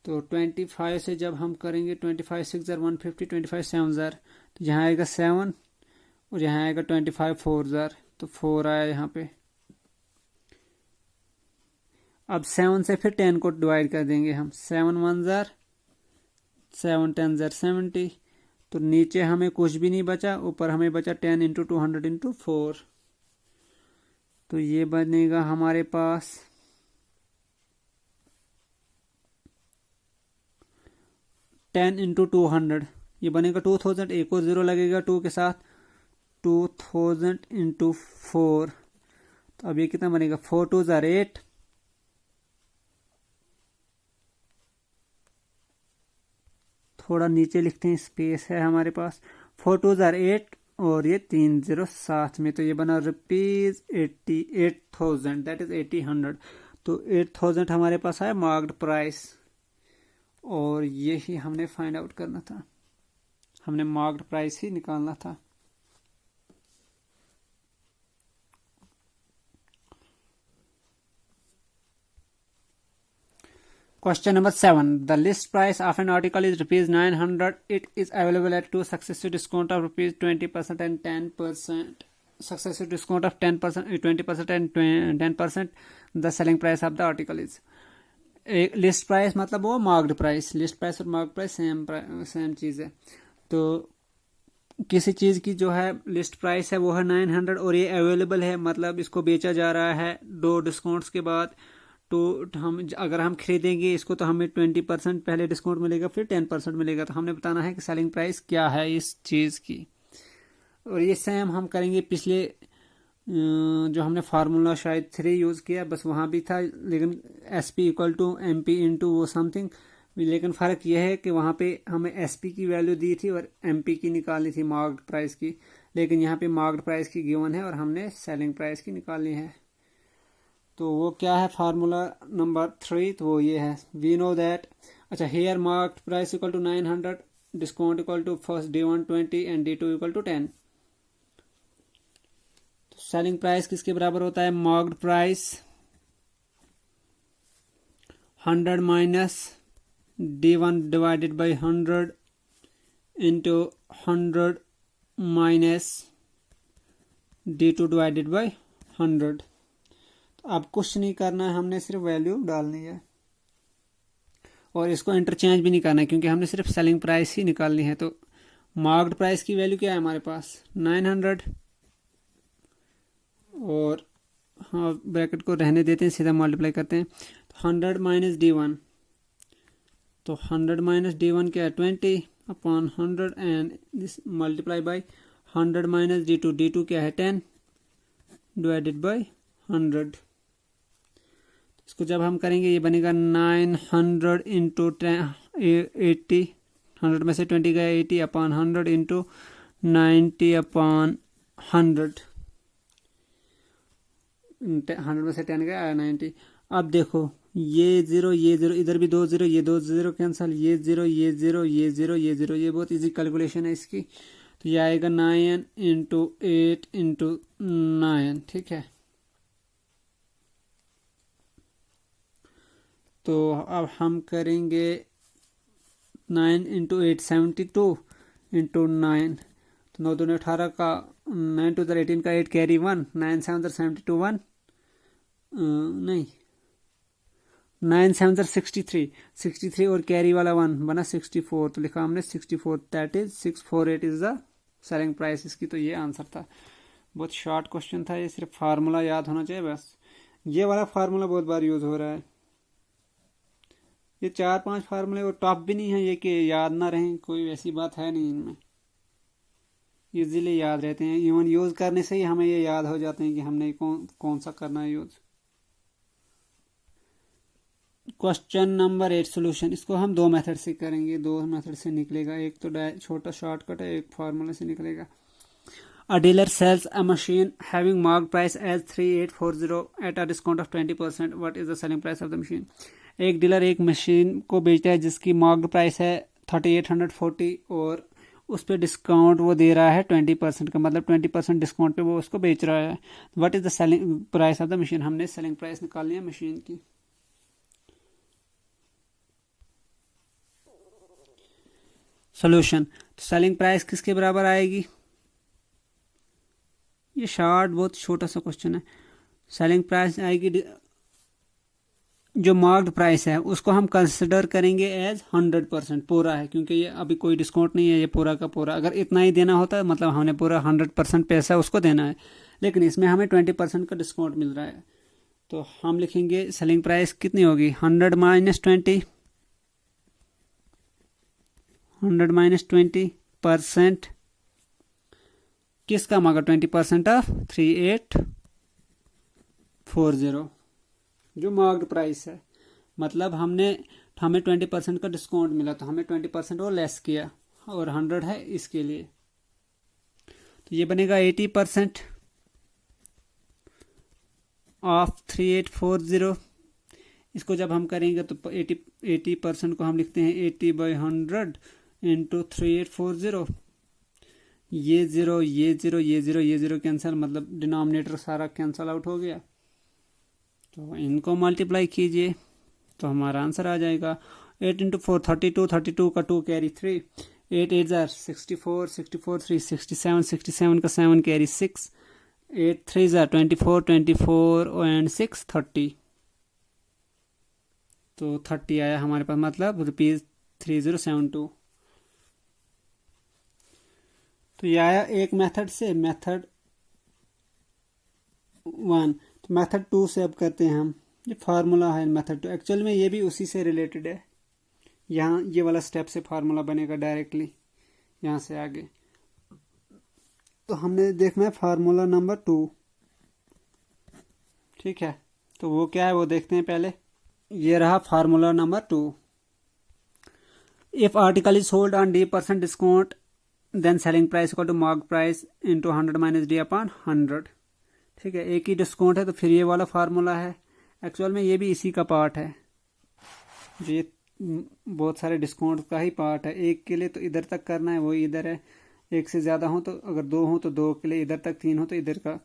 तो 25 से जब हम करेंगे 25 6 150, 25 7 तो यहाँ आएगा 7 और यहाँ आएगा 25 4 तो 4 आया यहाँ पे। अब 7 से फिर 10 को डिवाइड कर देंगे हम, 7 1 7 10 70, तो नीचे हमें कुछ भी नहीं बचा, ऊपर हमें बचा 10 इंटू 200 इंटू 4, तो ये बनेगा हमारे पास 10 इंटू 200, ये बनेगा 2000, एक और 0 लगेगा 2 के साथ, 2000 इंटू 4, तो अब ये कितना बनेगा, 4 2 8, थोड़ा नीचे लिखते हैं, स्पेस है हमारे पास, 4 2 8 और ये 3 0 साथ में, तो ये बना रुपीज 88,000, दैट इज 80,100। तो 8,000 हमारे पास आया मार्क्ड प्राइस, और ये ही हमने फाइंड आउट करना था, हमने मार्क्ड प्राइस ही निकालना था। Question number 7. The list price of an article is rupees 900. It is available at two successive discount of rupees 20% and 10%. Successive discount of 10%, 20% and 10%. The selling price of the article is. List price मतलब वो marked price. List price और marked price same चीज़ है. तो किसी चीज़ की जो है list price है वो है 900 और ये अवेलेबल है, मतलब इसको बेचा जा रहा है 2 डिस्काउंट्स के बाद. तो हम अगर हम खरीदेंगे इसको तो हमें 20% पहले डिस्काउंट मिलेगा, फिर 10% मिलेगा. तो हमने बताना है कि सेलिंग प्राइस क्या है इस चीज़ की. और ये सेम हम करेंगे पिछले जो हमने फार्मूला शायद 3 यूज़ किया, बस वहाँ भी था, लेकिन SP equal to MP into वो समथिंग. लेकिन फ़र्क यह है कि वहाँ पे हमें SP की वैल्यू दी थी और MP की निकालनी थी मार्क्ड प्राइस की. लेकिन यहाँ पे मार्क्ड प्राइस की गिवन है और हमने सेलिंग प्राइस की निकालनी है. तो वो क्या है फार्मूला नंबर 3, तो वो ये है. We know that. अच्छा, here marked price equal to 900, discount equal to first D1 20 and D2 equal to 10. तो सेलिंग प्राइस किसके बराबर होता है? Marked price 100 minus D1 divided by 100 into 100 minus D2 divided by 100. अब कुछ नहीं करना है, हमने सिर्फ वैल्यू डालनी है और इसको इंटरचेंज भी नहीं करना है क्योंकि हमने सिर्फ सेलिंग प्राइस ही निकालनी है. तो मार्क्ड प्राइस की वैल्यू क्या है हमारे पास? 900. और हाँ, ब्रैकेट को रहने देते हैं, सीधा मल्टीप्लाई करते हैं. तो 100 माइनस D1, तो 100 माइनस D1 क्या है? 20 upon 100 and this multiply by 100 minus D2. D2 क्या है? 10 डिवाइडेड बाई 100. इसको जब हम करेंगे ये बनेगा 900 इंटू 80. 100 में से 20 गया 80 अपॉन 100 इंटू 90 अपॉन 100. 100 में से 10 गया 90. अब देखो ये ज़ीरो इधर भी 2 ज़ीरो, ये 2 ज़ीरो कैंसिल, ये ज़ीरो ये ज़ीरो ये ज़ीरो ये ज़ीरो. ये बहुत इजी कैलकुलेशन है इसकी. तो ये आएगा 9 इंटू 8 इंटू 9. ठीक है. तो अब हम करेंगे 9 इंटू 8 72 इंटू 9. तो 9 दूनी 18 का 9 टू 18 का 8 कैरी 1, 9 7 72 1 नहीं 9 7 63 और कैरी वाला 1 बना 64. तो लिखा हमने 64, that is 648 is the selling price इसकी. तो ये आंसर था. बहुत शॉर्ट क्वेश्चन था, ये सिर्फ फार्मूला याद होना चाहिए बस. ये वाला फार्मूला बहुत बार यूज हो रहा है. ये 4-5 फार्मूले और टॉप भी नहीं है ये कि याद ना रहें, कोई वैसी बात है नहीं इनमें, इजीली याद रहते हैं. इवन यूज करने से ही हमें ये याद हो जाते हैं कि हमने कौन सा करना है यूज. Question number 8 solution. इसको हम 2 मेथड से करेंगे, 2 मेथड से निकलेगा. एक तो छोटा शॉर्टकट है, एक फार्मूला से निकलेगा. A dealer sells a machine having marked price as 3840 at a discount of 20%. What is the selling price of the machine? एक डीलर एक मशीन को बेचता है जिसकी मार्क्ड प्राइस है 3840 और उस पर डिस्काउंट वो दे रहा है 20% का, मतलब 20% डिस्काउंट पे वो उसको बेच रहा है. What is the selling price of the machine? हमने सेलिंग प्राइस निकालनी है मशीन की. सोल्यूशन. सेलिंग प्राइस किसके बराबर आएगी? ये शॉर्ट बहुत छोटा सा क्वेश्चन है. सेलिंग प्राइस आएगी, जो मार्क्ड प्राइस है उसको हम कंसिडर करेंगे एज 100% पूरा है, क्योंकि ये अभी कोई डिस्काउंट नहीं है, ये पूरा का पूरा. अगर इतना ही देना होता है मतलब हमने पूरा 100% पैसा उसको देना है, लेकिन इसमें हमें 20% का डिस्काउंट मिल रहा है. तो हम लिखेंगे सेलिंग प्राइस कितनी होगी? 100 माइनस 20% किसका मांगा? 20% ऑफ 3840 जो मार्क्ड प्राइस है. मतलब हमें 20% का डिस्काउंट मिला तो हमें 20% और लेस किया और 100 है इसके लिए. तो ये बनेगा 80% ऑफ 3840. इसको जब हम करेंगे तो 80% को हम लिखते हैं 80/100 इंटू 3840. ये ज़ीरो ये ज़ीरो ये ज़ीरो ये ज़ीरो कैंसिल, मतलब डिनोमिनेटर सारा कैंसिल आउट हो गया. तो इनको मल्टीप्लाई कीजिए तो हमारा आंसर आ जाएगा 8 इंटू 4 32, 32 का 2 कैरी 3, 8 8 जार 64, 64 3 67, 67 का 7 कैरी 6, 8 3 जार 24, 24 एंड 6 30। तो 30 आया हमारे पास, मतलब ₹3072। तो ये आया एक मेथड से, मेथड 1। तो मेथड 2 से अब करते हैं हम, ये फार्मूला है मेथड 2, एक्चुअल में ये भी उसी से रिलेटेड है। यहाँ ये वाला स्टेप से फार्मूला बनेगा डायरेक्टली यहाँ से आगे। तो हमने देखना है फार्मूला नंबर 2, ठीक है। तो वो क्या है वो देखते हैं पहले। ये रहा formula number 2। If article is sold on D% discount then selling price equal to mark price into 100 minus D/100। ठीक है, एक ही डिस्काउंट है तो फिर ये वाला फार्मूला है। एक्चुअल में ये भी इसी का पार्ट है, ये बहुत सारे डिस्काउंट का ही पार्ट है। एक के लिए तो इधर तक करना है, वो इधर है। एक से ज़्यादा हो तो, अगर 2 हो तो 2 के लिए इधर तक, 3 हो तो इधर का।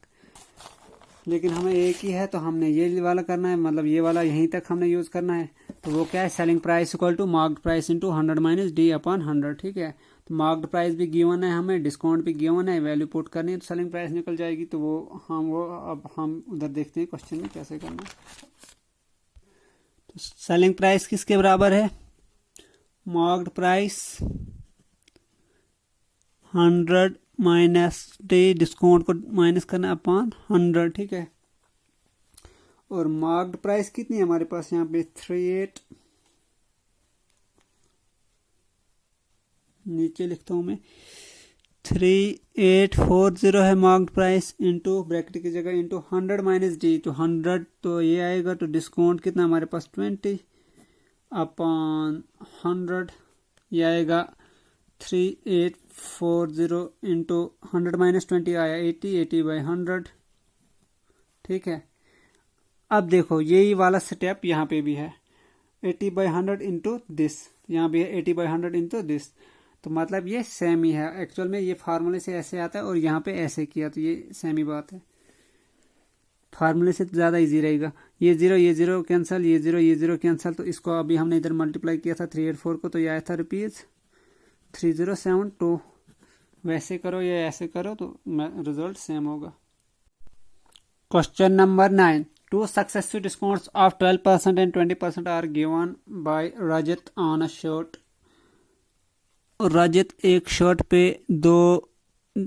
लेकिन हमें एक ही है तो हमने ये वाला करना है, मतलब ये वाला यहीं तक हमने यूज़ करना है। तो वो क्या है, selling price equal to marked price into 100 minus D/100। ठीक है, तो मार्क्ड प्राइस भी गिवन है, हमें डिस्काउंट भी गिवन है, वैल्यू पुट करनी है तो सेलिंग प्राइस निकल जाएगी। तो वो अब हम उधर देखते हैं क्वेश्चन में कैसे करना है। तो सेलिंग प्राइस किसके बराबर है, marked price 100 minus D, discount को माइनस करना अपॉन 100। ठीक है, और मार्क्ड प्राइस कितनी है हमारे पास यहाँ पे 38, नीचे लिखता हूँ मैं 3840 है मार्क्ड प्राइस, इंटू ब्रैकेट की जगह इंटू 100 माइनस D, तो 100 तो ये आएगा। तो डिस्काउंट कितना हमारे पास 20 अपॉन 100, ये आएगा 3840 इंटू 100 माइनस 20 आया 80, 80/100। ठीक है, अब देखो यही वाला स्टेप यहाँ पे भी है, 80/100 इंटू दिस, यहाँ भी है 80/100 इंटू दिस। तो मतलब ये सेम ही है। एक्चुअल में ये फार्मूले से ऐसे आता है और यहाँ पे ऐसे किया, तो ये सेम ही बात है। फार्मूले से ज़्यादा इजी रहेगा। ये जीरो कैंसिल, ये जीरो कैंसिल। तो इसको अभी हमने इधर मल्टीप्लाई किया था 384 को, तो ये आया था ₹3072। वैसे करो या ऐसे करो तो रिजल्ट सेम होगा। Question number 9, 2 successive discounts of 12% and 20% are given by Rajat on a shirt। रजत एक शर्ट पे 2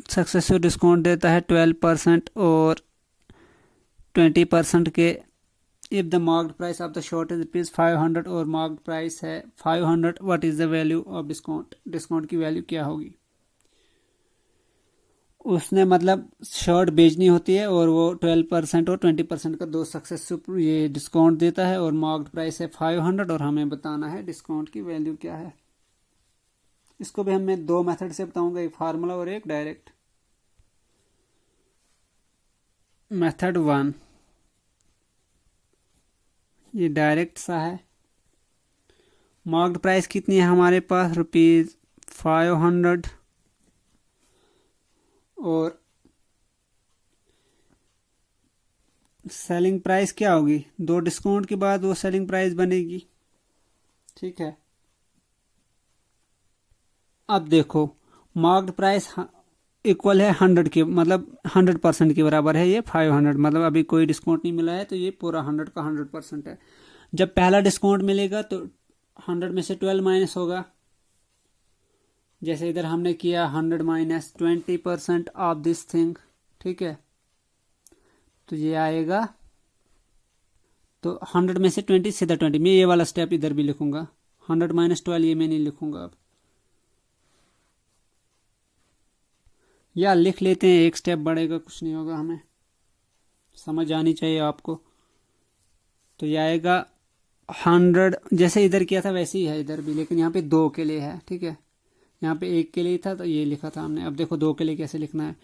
सक्सेसिव डिस्काउंट देता है 12% और 20% के। If the marked price of the shirt is ₹500 और मार्क्ड प्राइस है 500, what is the value of discount, discount की value क्या होगी। उसने मतलब शर्ट बेचनी होती है और वो 12% और 20% का 2 सक्सेसिव ये डिस्काउंट देता है और मार्क्ड प्राइस है 500 और हमें बताना है डिस्काउंट की वैल्यू क्या है। इसको भी मैं 2 मेथड से बताऊंगा, एक फार्मूला और एक डायरेक्ट। मेथड 1 ये डायरेक्ट सा है। मार्क्ड प्राइस कितनी है हमारे पास, ₹500 और सेलिंग प्राइस क्या होगी, 2 डिस्काउंट के बाद वो सेलिंग प्राइस बनेगी। ठीक है, अब देखो मार्क्ड प्राइस इक्वल है 100 के, मतलब 100% के बराबर है ये 500, मतलब अभी कोई डिस्काउंट नहीं मिला है तो ये पूरा 100 का 100% है। जब पहला डिस्काउंट मिलेगा तो 100 में से 12 माइनस होगा, जैसे इधर हमने किया 100 माइनस 20% ऑफ दिस थिंग। ठीक है, तो ये आएगा, तो 100 में से 20 सीधा 20, मैं ये वाला स्टेप इधर भी लिखूंगा, 100 माइनस 12 ये मैं नहीं लिखूंगा अब, या लिख लेते हैं, एक स्टेप बढ़ेगा, कुछ नहीं होगा, हमें समझ आनी चाहिए आपको। तो ये आएगा 100, जैसे इधर किया था वैसे ही है इधर भी, लेकिन यहाँ पे 2 के लिए है। ठीक है, यहाँ पे 1 के लिए था तो ये लिखा था हमने। अब देखो 2 के लिए कैसे लिखना है,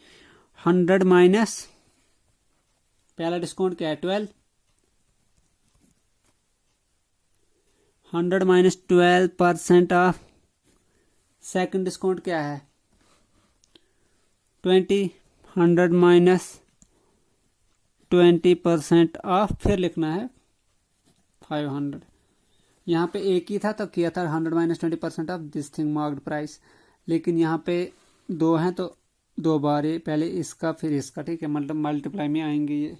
100 माइनस पहला डिस्काउंट क्या है 12, 100 माइनस 12% ऑफ सेकंड डिस्काउंट क्या है 20, 100 माइनस 20% ऑफ, फिर लिखना है 500। यहाँ पे एक ही था तो किया था 100 - 20% of this thing marked price, लेकिन यहाँ पे दो हैं तो दो बार ये पहले इसका फिर इसका, ठीक है, मतलब मल्टीप्लाई में आएंगे ये।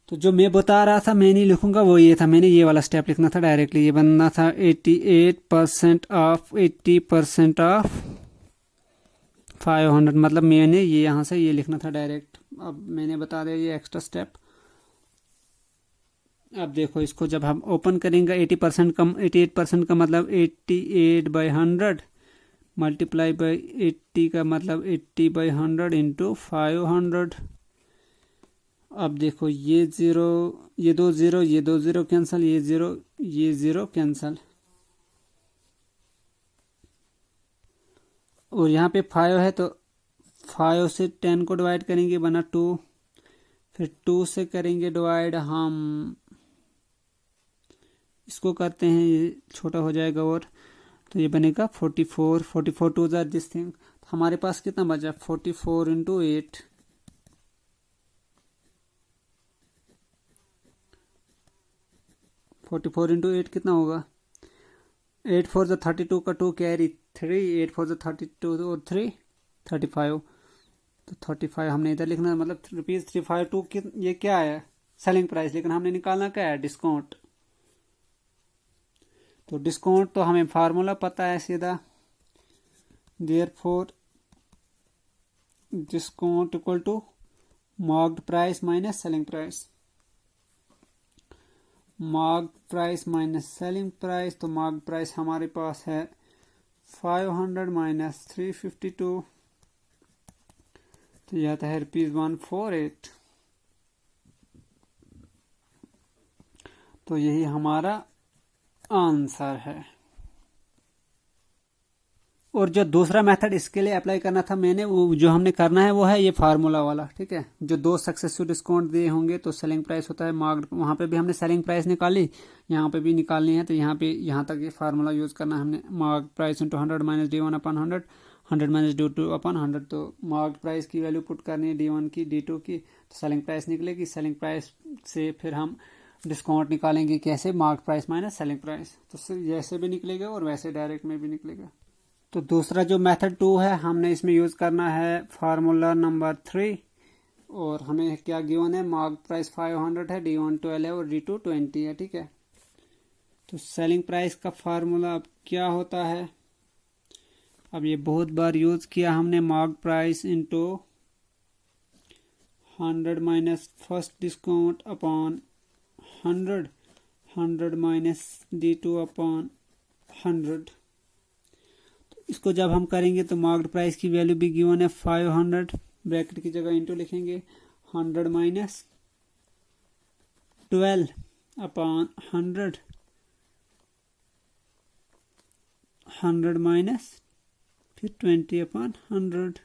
तो जो मैं बता रहा था मैं नहीं लिखूंगा, वो ये था, मैंने ये वाला स्टेप लिखना था डायरेक्टली, ये बनना था 88% ऑफ 80% ऑफ 500, मतलब मैंने ये यहाँ से ये लिखना था डायरेक्ट। अब मैंने बता दिया ये एक्स्ट्रा स्टेप। अब देखो इसको जब हम ओपन करेंगे 80% का 88% का मतलब 88/100 मल्टीप्लाई बाई 80 का मतलब 80/100 इंटू 500। अब देखो ये जीरो, ये दो जीरो कैंसल, ये जीरो कैंसल, और यहाँ पे 5 है तो 5 से 10 को डिवाइड करेंगे बना 2, फिर 2 से करेंगे डिवाइड हम इसको करते हैं, ये छोटा हो जाएगा और तो ये बनेगा 44 टू ज़ार दिस थिंग। तो हमारे पास कितना बचा 44 इंटू 8, 44 इंटू 8 कितना होगा 8 4 ज़ा 32 का 2 कैरी 3, 8 4 ज़ा 32 और 3 35, तो 35 हमने इधर लिखना है, मतलब ₹352 ये क्या है सेलिंग प्राइस, लेकिन हमने निकालना क्या है डिस्काउंट। तो डिस्काउंट तो हमें फार्मूला पता है सीधा, therefore discount equal to marked price minus selling price, marked price minus selling price. तो मार्क्ड प्राइस हमारे पास है 500 माइनस 352, तो यह आता है ₹148। तो यही हमारा आंसर है। और जो दूसरा मेथड इसके लिए अप्लाई करना था मैंने, वो जो हमने करना है वो है ये फार्मूला वाला, ठीक है। जो दो सक्सेसिव डिस्काउंट दिए होंगे तो सेलिंग प्राइस होता है मार्क्ड, वहाँ पे भी हमने सेलिंग प्राइस निकाली, यहाँ पे भी निकालनी है, तो यहाँ पे यहाँ तक ये फार्मूला यूज करना है हमने, marked price into 100 minus D1 upon 100, 100 minus D2 upon 100। तो मार्क्ड प्राइस की वैल्यू पुट करनी है D1 की D2 की, तो सेलिंग प्राइस निकलेगी, सेलिंग प्राइस से फिर हम डिस्काउंट निकालेंगे कैसे, mark price minus selling price, तो जैसे भी निकलेगा और वैसे डायरेक्ट में भी निकलेगा। तो दूसरा जो मेथड 2 है हमने इसमें यूज़ करना है फार्मूला नंबर 3, और हमें क्या गिवन है मार्क प्राइस 500 है, D1 12 है और D2 20 है, ठीक है। तो सेलिंग प्राइस का फार्मूला अब क्या होता है, अब ये बहुत बार यूज़ किया हमने, mark price into 100 minus first discount upon 100, 100 minus D2 upon 100। इसको जब हम करेंगे तो मार्क्ड प्राइस की वैल्यू भी गिवन है 500, ब्रैकेट की जगह इंटू लिखेंगे 100 माइनस 12 अपॉन 100, 100 माइनस फिर 20 अपॉन 100।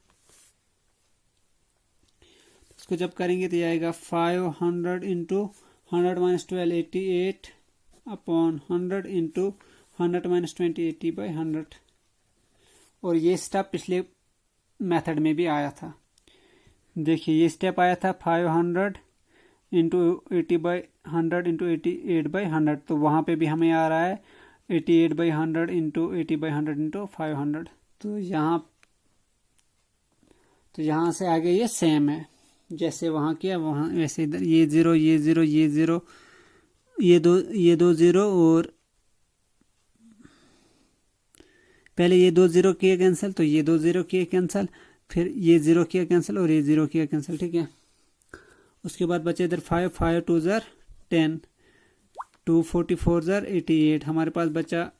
इसको जब करेंगे तो आएगा 500 into 100 minus 12 88 upon 100 into 100 minus 20 80/100। और ये स्टेप पिछले मेथड में भी आया था, देखिए ये स्टेप आया था 500 इंटू 80/100 इंटू 88/100, तो वहाँ पे भी हमें आ रहा है 88/100 इंटू 80/100 इंटू 500। तो यहाँ से आगे ये सेम है, जैसे वहाँ किया वहाँ वैसे इधर ये जीरो ये जीरो ये जीरो ये दो जीरो, और पहले ये दो जीरो किए कैंसिल, तो ये दो जीरो किए कैंसिल, फिर ये जीरो किया कैंसिल और ये जीरो किया कैंसिल, ठीक है। उसके बाद बचे इधर 5 5 2 ज़ार 10, 2 44 ज़ार 88, हमारे पास बचा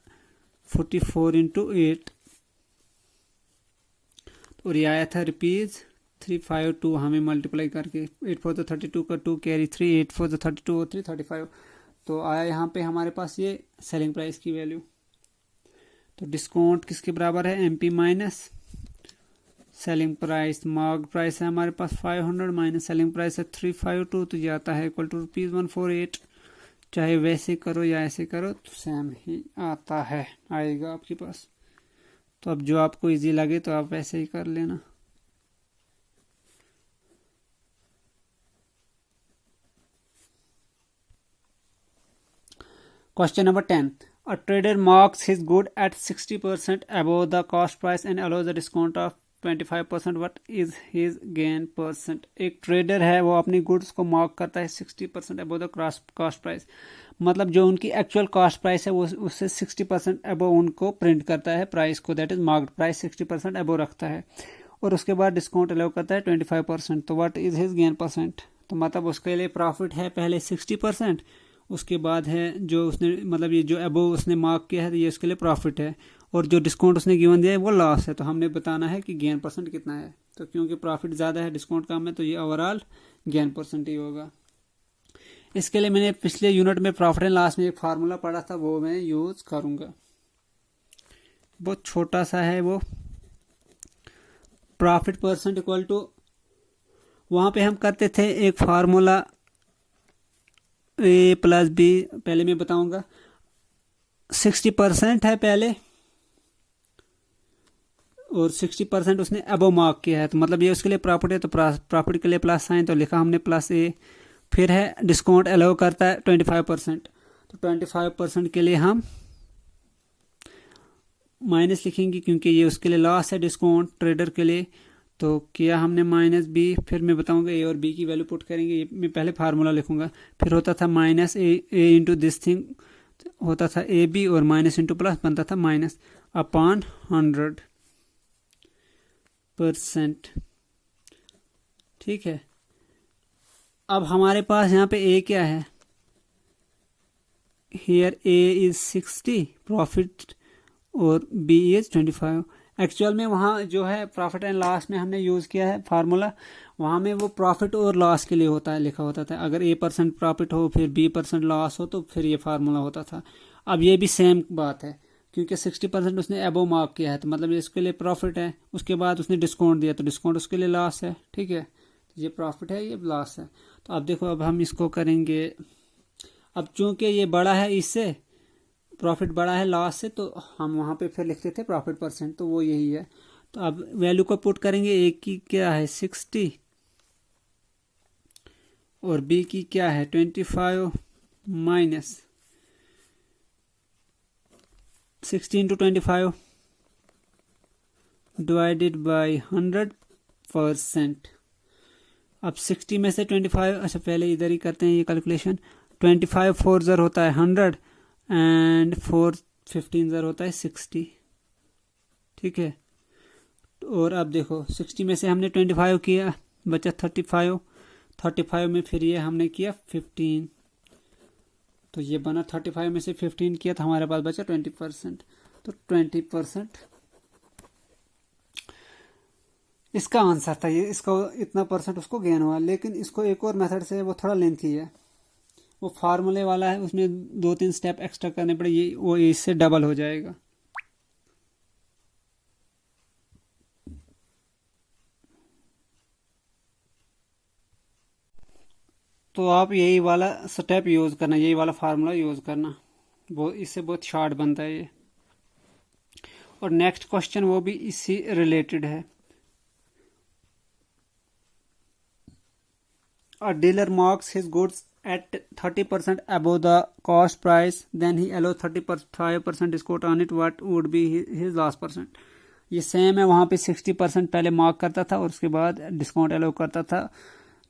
44 इंटू 8, और ये आया था ₹352 हमें मल्टीप्लाई करके, 8 4 32 का 2 कैरी 3, 8 4 32 और 3 35, तो आया यहाँ पे हमारे पास ये सेलिंग प्राइस की वैल्यू। तो डिस्काउंट किसके बराबर है MP minus selling price, mark price है हमारे पास 500 माइनस सेलिंग प्राइस है 352, तो ये आता है इक्वल टू ₹148। चाहे वैसे करो या ऐसे करो तो सेम ही आता है, आएगा आपके पास। तो अब जो आपको इजी लगे तो आप वैसे ही कर लेना। Question number 10. A trader marks his good at 60% above the cost price and allows a discount of 25%. What is his gain percent? एक ट्रेडर है वो अपनी गुड्स को मार्क करता है 60% अबव द कॉस्ट प्राइस, मतलब जो उनकी एक्चुअल कॉस्ट प्राइस है वो उससे 60% अबव उनको प्रिंट करता है प्राइस को, that is marked price 60% above रखता है और उसके बाद डिस्काउंट अलाउ करता है 25%. तो what is his gain percent? तो मतलब उसके लिए प्रॉफिट है पहले 60%, उसके बाद है जो उसने मतलब ये जो अबव उसने मार्क किया है ये उसके लिए प्रॉफिट है, और जो डिस्काउंट उसने गिवन दिया है वो लॉस है. तो हमने बताना है कि गेन परसेंट कितना है. तो क्योंकि प्रॉफिट ज़्यादा है डिस्काउंट कम है तो ये ओवरऑल गेन परसेंट ही होगा. इसके लिए मैंने पिछले यूनिट में प्रॉफिट एंड लॉस में एक फार्मूला पढ़ा था, वो मैं यूज़ करूँगा. बहुत छोटा सा है वो. प्रॉफिट परसेंट इक्वल टू, वहाँ पे हम करते थे एक फार्मूला ए प्लस बी, पहले मैं बताऊंगा. 60% है पहले और 60% उसने अबव मार्क किया है, तो मतलब ये उसके लिए प्रॉफिट है, तो प्रॉफिट के लिए प्लस साइन तो लिखा हमने प्लस ए. फिर है डिस्काउंट अलाउ करता है 25%, तो 25% के लिए हम माइनस लिखेंगे क्योंकि ये उसके लिए लॉस है डिस्काउंट ट्रेडर के लिए. तो किया हमने माइनस बी, फिर मैं बताऊंगा ए और बी की वैल्यू पुट करेंगे. ये मैं पहले फार्मूला लिखूंगा. फिर होता था minus A into this thing होता था ए बी, और माइनस इंटू प्लस बनता था माइनस अपॉन 100%. ठीक है. अब हमारे पास यहाँ पे ए क्या है, हियर ए इज 60 प्रॉफिट और बी इज 25. एक्चुअल में वहाँ जो है प्रॉफिट एंड लॉस में हमने यूज़ किया है फार्मूला, वहाँ में वो प्रॉफिट और लॉस के लिए होता है, लिखा होता था. अगर A% प्रॉफिट हो फिर B% लॉस हो तो फिर ये फार्मूला होता था. अब ये भी सेम बात है क्योंकि 60% उसने अबव मार्क किया है, तो मतलब इसके लिए प्रॉफिट है. उसके बाद उसने डिस्काउंट दिया तो डिस्काउंट उसके लिए लॉस है. ठीक है, तो ये प्रॉफिट है ये लॉस है. तो अब देखो, अब हम इसको करेंगे. अब चूंकि ये बड़ा है इससे, प्रॉफिट बड़ा है लॉस से, तो हम वहाँ पे फिर लिखते थे प्रॉफिट परसेंट, तो वो यही है. तो अब वैल्यू को पुट करेंगे. ए की क्या है 60 और बी की क्या है 25 माइनस 60 इंटू 25 डिवाइडेड बाई 100%. अब 60 में से 25, अच्छा पहले इधर ही करते हैं ये कैलकुलेशन. 25 4 ज़र होता है 100 एंड 4 15 ज़र होता है 60. ठीक है. और अब देखो 60 में से हमने 25 किया, बचा 35 में फिर ये हमने किया 15, तो ये बना 35 में से 15 किया तो हमारे पास बचा 20%. तो 20% इसका आंसर था. ये इसको इतना परसेंट उसको गेन हुआ. लेकिन इसको एक और मेथड से, वो थोड़ा लेंथी है, वो फार्मूले वाला है, उसमें 2-3 स्टेप एक्स्ट्रा करने पड़े, ये वो इससे डबल हो जाएगा. तो आप यही वाला स्टेप यूज़ करना, यही वाला फार्मूला यूज़ करना, वो इससे बहुत शॉर्ट बनता है ये. और नेक्स्ट क्वेश्चन वो भी इसी रिलेटेड है. A dealer marks his goods at 30% above the cost price, then he allows 35% discount on it. What would be his loss percent? ये सेम है. वहाँ पे 60% पहले मार्क करता था और उसके बाद डिस्काउंट अलाउ करता था,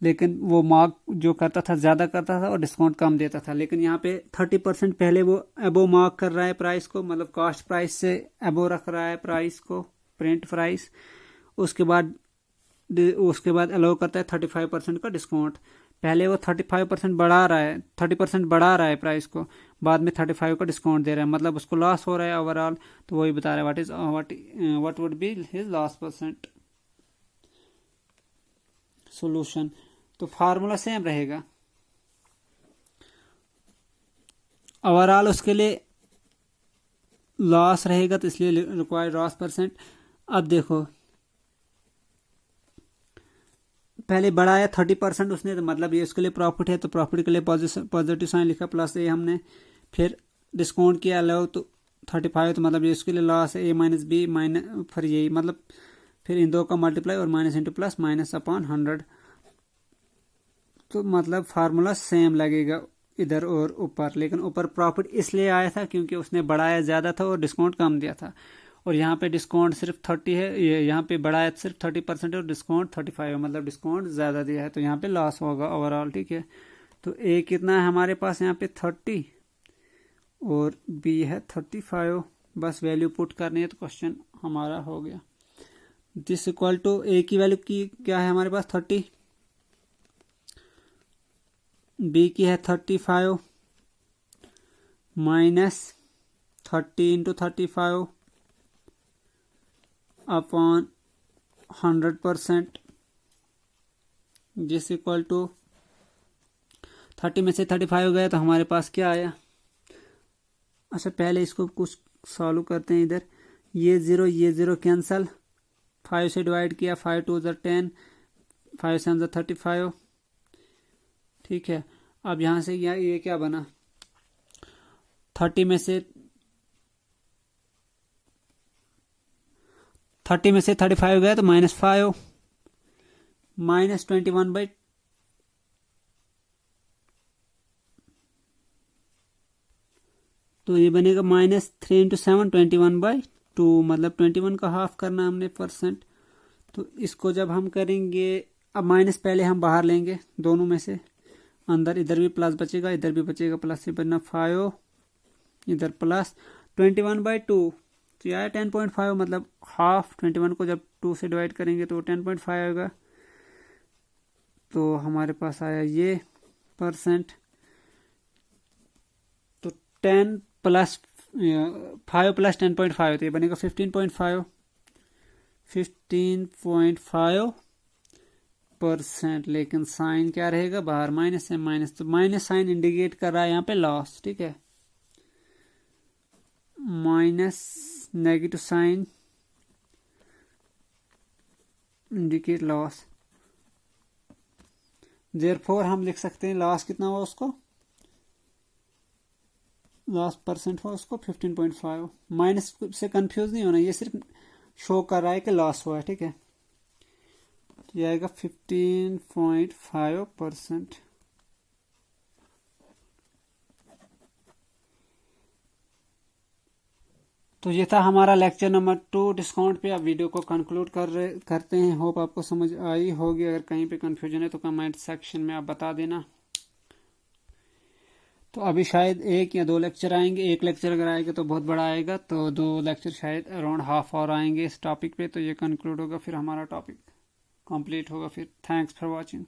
लेकिन वो मार्क जो करता था ज़्यादा करता था और डिस्काउंट कम देता था. लेकिन यहाँ पे 30% पहले वो अबो मार्क कर रहा है प्राइस को, मतलब कॉस्ट प्राइस से अबो रख रहा है प्राइस को, प्रिंट प्राइस. उसके बाद अलाउ करता है 35% का डिस्काउंट. पहले वो 35% बढ़ा रहा है, 30% बढ़ा रहा है प्राइस को, बाद में 35 का डिस्काउंट दे रहा है, मतलब उसको लॉस हो रहा है ओवरऑल. तो वही बता रहा है what would be his loss percent. Solution तो फार्मूला सेम रहेगा. ओवरऑल उसके लिए लॉस रहेगा, तो इसलिए रिक्वायर्ड लॉस परसेंट. अब देखो पहले बढ़ाया 30% उसने, तो मतलब ये उसके लिए प्रॉफिट है, तो प्रॉफिट के लिए पॉजिटिव साइन लिखा प्लस ए हमने. फिर डिस्काउंट किया अलाउ तो 35, तो मतलब ये उसके लिए लॉस है. ए माइनस बी माइनस, फिर यही मतलब फिर इन दो का मल्टीप्लाई और minus into plus minus upon 100. तो मतलब फार्मूला सेम लगेगा इधर और ऊपर, लेकिन ऊपर प्रॉफिट इसलिए आया था क्योंकि उसने बढ़ाया ज़्यादा था और डिस्काउंट कम दिया था। और यहाँ पे डिस्काउंट सिर्फ 30 है, ये यहाँ पे बढ़ाया सिर्फ 30% और डिस्काउंट 35 है, मतलब डिस्काउंट ज़्यादा दिया है, तो यहाँ पे लॉस होगा ओवरऑल। ठीक है, तो ए कितना है हमारे पास यहाँ पे 30 और बी है 35। बस वैल्यू पुट करनी है तो क्वेश्चन हमारा हो गया। दिस इक्वल टू ए की वैल्यू की क्या है हमारे पास 30, बी की है 35 माइनस 30 इंटू 35 अपॉन 100%, जिस इक्वल टू 30 में से 35 गया तो हमारे पास क्या आया। अच्छा पहले इसको कुछ सॉल्व करते हैं। इधर ये ज़ीरो कैंसल, 5 से डिवाइड किया, 5 2 10, 5 7 35। ठीक है, अब यहाँ से ये क्या बना, 30 में से 35 गया तो -5 माइनस 21/, तो ये बनेगा -3 इंटू 7 21/2, मतलब 21 का हाफ करना हमने परसेंट। तो इसको जब हम करेंगे, अब माइनस पहले हम बाहर लेंगे दोनों में से, अंदर इधर भी प्लस बचेगा, इधर भी बचेगा प्लस, से बनना 5 इधर प्लस 21/2, तो यह 10.5, मतलब हाफ। 21 को जब 2 से डिवाइड करेंगे तो 10.5 आएगा, तो हमारे पास आया ये परसेंट। तो 10 प्लस 5 प्लस 10.5 तो ये बनेगा 15.5%, लेकिन साइन क्या रहेगा बाहर, माइनस है, माइनस, तो माइनस साइन इंडिकेट कर रहा है यहाँ पे लॉस। ठीक है, minus negative sign indicate loss, therefore हम लिख सकते हैं लॉस कितना हुआ उसको, लॉस परसेंट हुआ उसको 15.5। माइनस से कंफ्यूज नहीं होना, ये सिर्फ शो कर रहा है कि लॉस हुआ है। ठीक है, तो ये आएगा 15.5%। तो ये था हमारा लेक्चर नंबर 2 डिस्काउंट पे। अब वीडियो को कंक्लूड करते हैं। होप आपको समझ आई होगी। अगर कहीं पे कंफ्यूजन है तो कमेंट सेक्शन में आप बता देना। तो अभी शायद 1 या 2 लेक्चर आएंगे। 1 लेक्चर अगर आएगा तो बहुत बड़ा आएगा, तो 2 लेक्चर शायद अराउंड हाफ आवर आएंगे इस टॉपिक पे। तो ये कंक्लूड होगा, फिर हमारा टॉपिक कंप्लीट होगा। फिर थैंक्स फॉर वॉचिंग।